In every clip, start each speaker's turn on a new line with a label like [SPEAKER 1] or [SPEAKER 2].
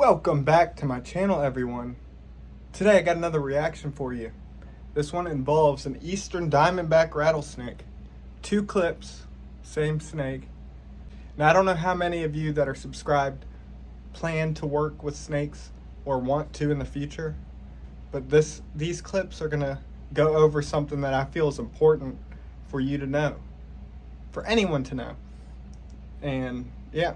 [SPEAKER 1] Welcome back to my channel, everyone. Today I got another reaction for you. This one involves an eastern diamondback rattlesnake. 2 clips, same snake. Now I don't know how many of you that are subscribed plan to work with snakes or want to in the future, but these clips are gonna go over something that I feel is important for you to know, for anyone to know. And yeah,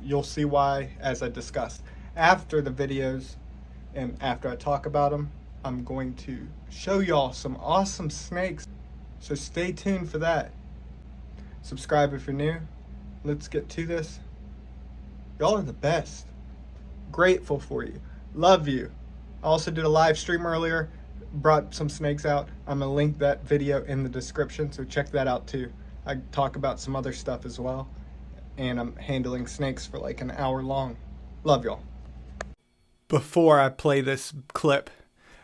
[SPEAKER 1] you'll see why as I discussed. After the videos and after I talk about them, I'm going to show y'all some awesome snakes. So stay tuned for that. Subscribe if you're new. Let's get to this. Y'all are the best. Grateful for you. Love you. I also did a live stream earlier. Brought some snakes out. I'm going to link that video in the description, so check that out too. I talk about some other stuff as well. And I'm handling snakes for like an hour long. Love y'all. Before I play this clip,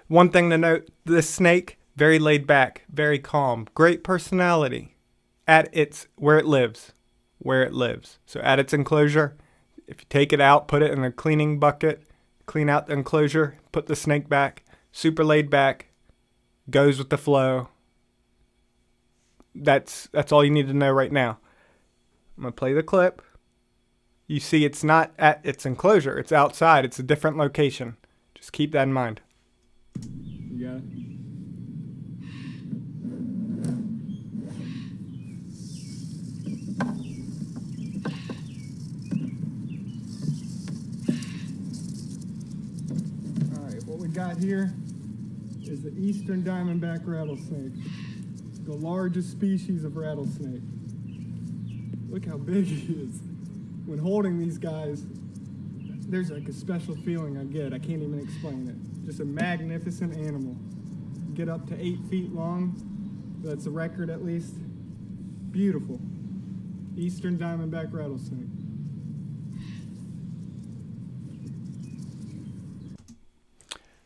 [SPEAKER 1] one thing to note, this snake, very laid back, very calm, great personality at where it lives. So at its enclosure, if you take it out, put it in a cleaning bucket, clean out the enclosure, put the snake back, super laid back, goes with the flow. That's all you need to know right now. I'm going to play the clip. You see it's not at its enclosure. It's outside. It's a different location. Just keep that in mind. You got it? Alright, what we got here is the eastern diamondback rattlesnake. The largest species of rattlesnake. Look how big he is. When holding these guys, there's like a special feeling I get. I can't even explain it. Just a magnificent animal. Get up to 8 feet long. That's a record at least. Beautiful. Eastern diamondback rattlesnake.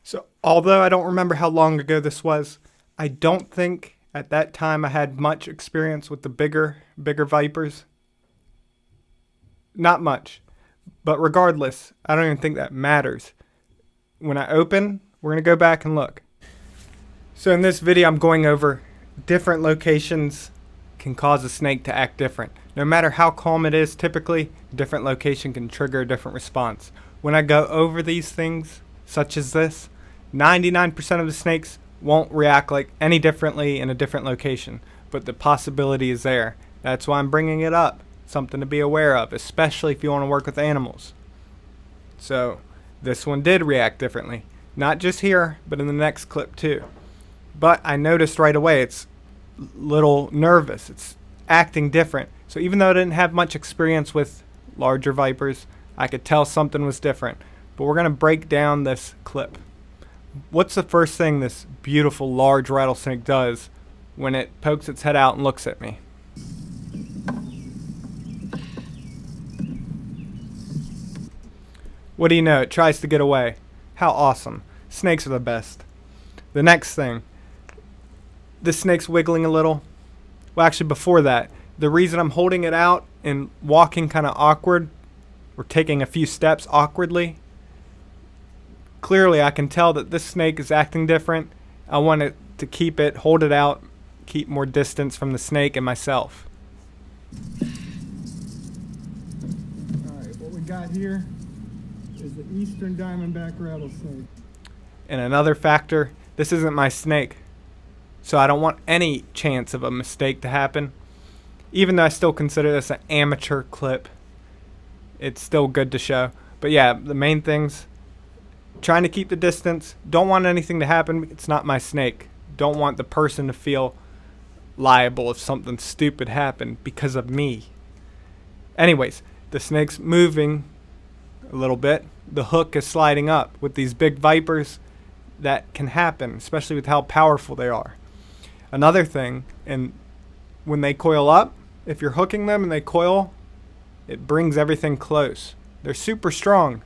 [SPEAKER 1] So, although I don't remember how long ago this was, I don't think at that time I had much experience with the bigger vipers. Not much. But regardless, I don't even think that matters. When I open, we're going to go back and look. So in this video, I'm going over different locations can cause a snake to act different. No matter how calm it is, typically, a different location can trigger a different response. When I go over these things, such as this, 99% of the snakes won't react like any differently in a different location. But the possibility is there. That's why I'm bringing it up. Something to be aware of, especially if you want to work with animals. So this one did react differently, not just here but in the next clip too. But I noticed right away it's a little nervous, it's acting different. So even though I didn't have much experience with larger vipers, I could tell something was different. But we're going to break down this clip. What's the first thing this beautiful large rattlesnake does when it pokes its head out and looks at me? What do you know? It tries to get away. How awesome. Snakes are the best. The next thing. The snake's wiggling a little. Well, actually, before that, the reason I'm holding it out and walking kind of awkward, or taking a few steps awkwardly, clearly I can tell that this snake is acting different. I want it to hold it out, keep more distance from the snake and myself. Alright, what we got here is the eastern diamondback rattlesnake. And another factor, this isn't my snake, so I don't want any chance of a mistake to happen. Even though I still consider this an amateur clip, it's still good to show. But yeah, the main things, trying to keep the distance, don't want anything to happen. It's not my snake. Don't want the person to feel liable if something stupid happened because of me. Anyways, the snake's moving a little bit. The hook is sliding up. With these big vipers, that can happen, especially with how powerful they are. Another thing, and when they coil up, if you're hooking them and they coil, it brings everything close. They're super strong.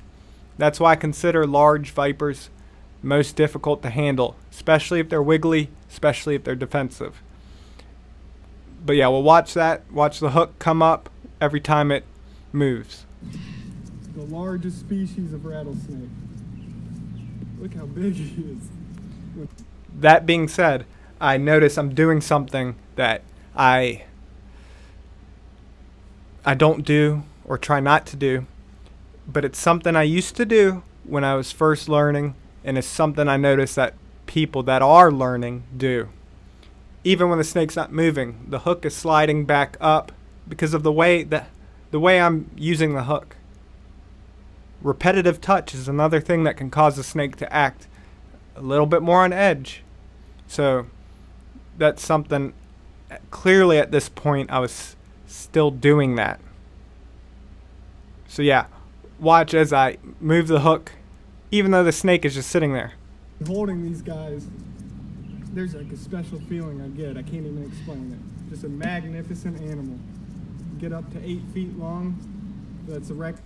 [SPEAKER 1] That's why I consider large vipers most difficult to handle, especially if they're wiggly, especially if they're defensive. But yeah, we'll watch that. Watch the hook come up every time it moves. the largest species of rattlesnake. Look how big he is. That being said, I notice I'm doing something that I don't do or try not to do, but it's something I used to do when I was first learning, and it's something I notice that people that are learning do. Even when the snake's not moving, the hook is sliding back up because of the way I'm using the hook. Repetitive touch is another thing that can cause the snake to act a little bit more on edge. So that's something, clearly at this point I was still doing that. So yeah, watch as I move the hook, even though the snake is just sitting there. Holding these guys, there's like a special feeling I get. I can't even explain it. Just a magnificent animal. Get up to 8 feet long. That's a record.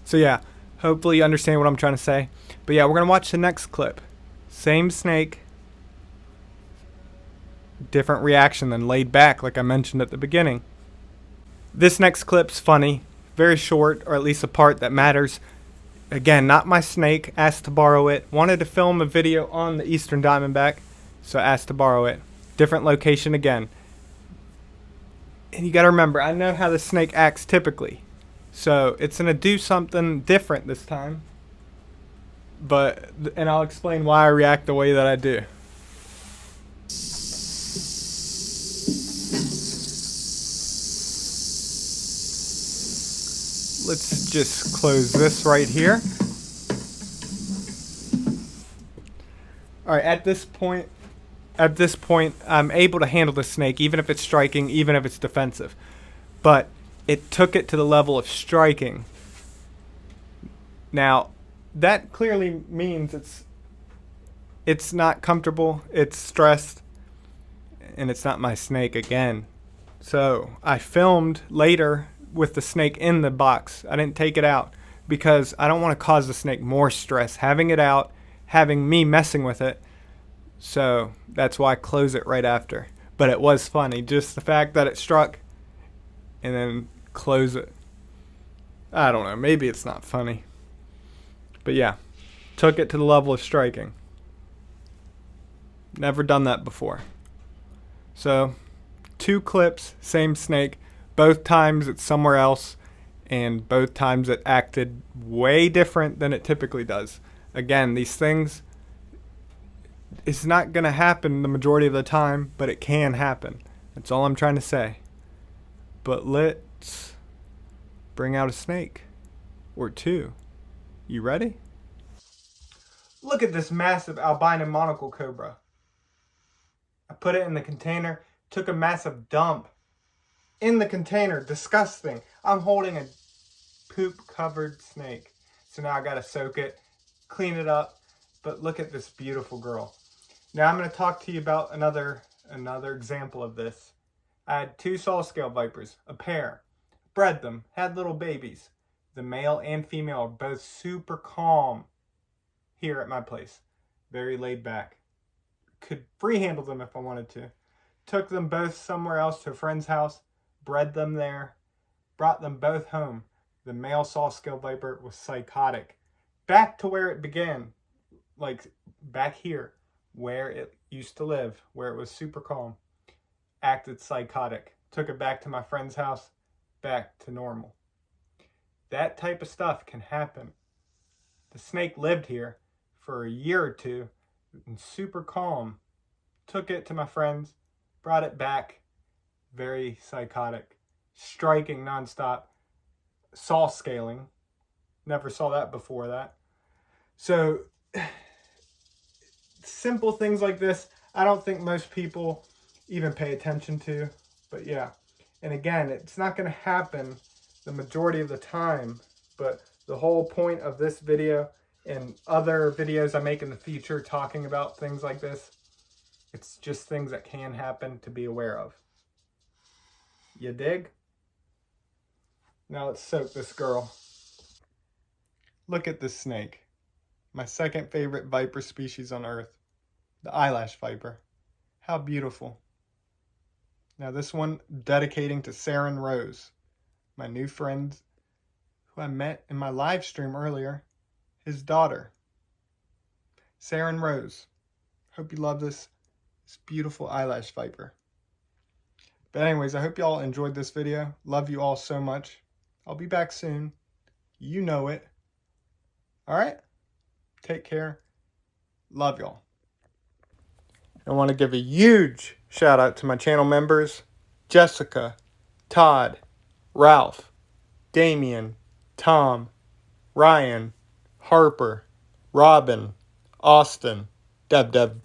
[SPEAKER 1] So yeah, hopefully you understand what I'm trying to say. But yeah, we're going to watch the next clip. Same snake. Different reaction than laid back, like I mentioned at the beginning. This next clip's funny. Very short, or at least a part that matters. Again, not my snake. Asked to borrow it. Wanted to film a video on the Eastern Diamondback, so asked to borrow it. Different location again. And you got to remember, I know how the snake acts typically. So it's going to do something different this time. And I'll explain why I react the way that I do. Let's just close this right here. All right, at this point, I'm able to handle the snake, even if it's striking, even if it's defensive. But it took it to the level of striking. Now, that clearly means it's not comfortable, it's stressed, and it's not my snake again. So I filmed later with the snake in the box. I didn't take it out because I don't want to cause the snake more stress having it out, having me messing with it. So that's why I close it right after. But it was funny, just the fact that it struck and then close it. I don't know, maybe it's not funny. But yeah, took it to the level of striking. Never done that before. So 2 clips, same snake. Both times it's somewhere else, and both times it acted way different than it typically does. Again, these things, it's not going to happen the majority of the time, but it can happen. That's all I'm trying to say. But let's bring out a snake or 2. You ready? Look at this massive albino monocle cobra. I put it in the container, took a massive dump in the container. Disgusting. I'm holding a poop covered snake. So now I gotta soak it, clean it up. But look at this beautiful girl. Now I'm going to talk to you about another example of this. I had 2 saw scale vipers, a pair. Bred them, had little babies. The male and female are both super calm here at my place. Very laid back. Could free handle them if I wanted to. Took them both somewhere else to a friend's house. Bred them there, brought them both home. The male saw scale viper was psychotic. Back to where it began, like back here, where it used to live, where it was super calm. Acted psychotic. Took it back to my friend's house, back to normal. That type of stuff can happen. The snake lived here for a year or 2, and super calm. Took it to my friends, brought it back. Very psychotic. Striking nonstop. Saw scaling. Never saw that before that. So, simple things like this, I don't think most people even pay attention to. But yeah. And again, it's not going to happen the majority of the time. But the whole point of this video and other videos I make in the future talking about things like this, it's just things that can happen to be aware of. You dig? Now let's soak this girl. Look at this snake. My second favorite viper species on earth. The eyelash viper. How beautiful. Now this one dedicating to Saren Rose, my new friend who I met in my live stream earlier, his daughter, Saren Rose. Hope you love this beautiful eyelash viper. But anyways, I hope y'all enjoyed this video. Love you all so much. I'll be back soon. You know it. All right? Take care. Love y'all. I want to give a huge shout out to my channel members, Jessica, Todd, Ralph, Damien, Tom, Ryan, Harper, Robyn, Austin, Deb.